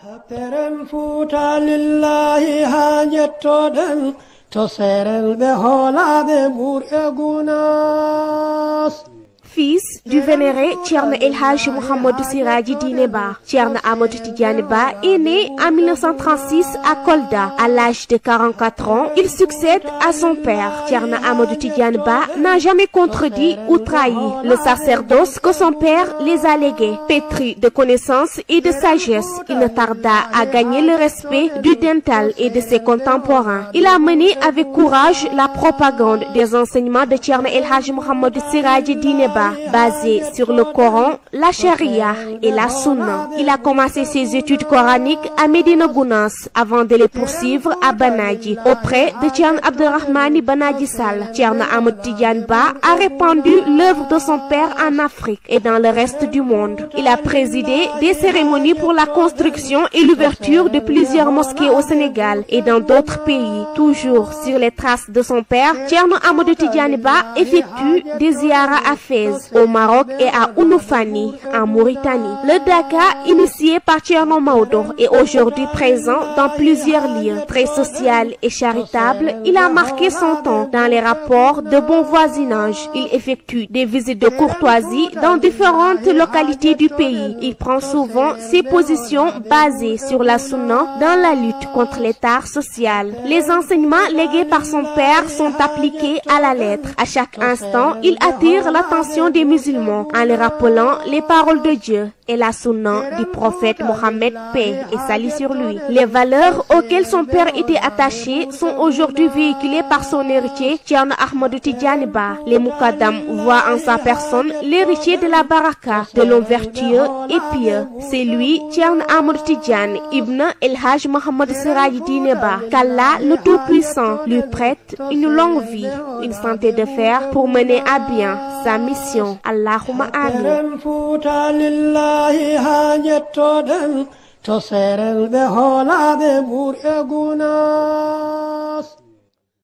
Haperem futa lillahi hajetoden to seren be holade bur egunas. Fils du vénéré Thierno El Hadji Mouhamadou Siraji Dine Ba, Thierno Amadou Tidiane Ba est né en 1936 à Kolda. À l'âge de 44 ans, il succède à son père. Thierno Amadou Tidiane Ba n'a jamais contredit ou trahi le sacerdoce que son père les a légués. Pétri de connaissances et de sagesse, il ne tarda à gagner le respect du dental et de ses contemporains. Il a mené avec courage la propagande des enseignements de Thierno El Hadji Mouhamadou Siraji Dine Ba, basé sur le Coran, la Sharia et la Sunna. Il a commencé ses études coraniques à Medina Gounass avant de les poursuivre à Banadji auprès de Thierno Abdourahmani Banadji Sall. Thierno Amadou Tidiane Ba a répandu l'œuvre de son père en Afrique et dans le reste du monde. Il a présidé des cérémonies pour la construction et l'ouverture de plusieurs mosquées au Sénégal et dans d'autres pays. Toujours sur les traces de son père, Thierno Amadou Tidiane Ba effectue des ziyaras à Fès, au Maroc et à Ounoufani, en Mauritanie. Le Dakar, initié par Thierno Maodo, est aujourd'hui présent dans plusieurs lieux. Très social et charitable, il a marqué son temps dans les rapports de bon voisinage. Il effectue des visites de courtoisie dans différentes localités du pays. Il prend souvent ses positions basées sur la sunna dans la lutte contre l'état social. Les enseignements légués par son père sont appliqués à la lettre. À chaque instant, il attire l'attention des musulmans en leur rappelant les paroles de Dieu et la sunna du prophète Mohammed, paix et salut sur lui. Les valeurs auxquelles son père était attaché sont aujourd'hui véhiculées par son héritier Thierno Ahmadou Tidiane Ba. Les Moukadam voient en sa personne l'héritier de la baraka, de l'homme vertueux et pieux. C'est lui, Thierno Amadou Tidiane, Ibn El Hadji Mouhamadou Siraji Dine Ba. Qu'Allah, le Tout-Puissant, lui prête une longue vie, une santé de fer pour mener à bien sa mission. Allahumma amin. To seren be holade bur eguna.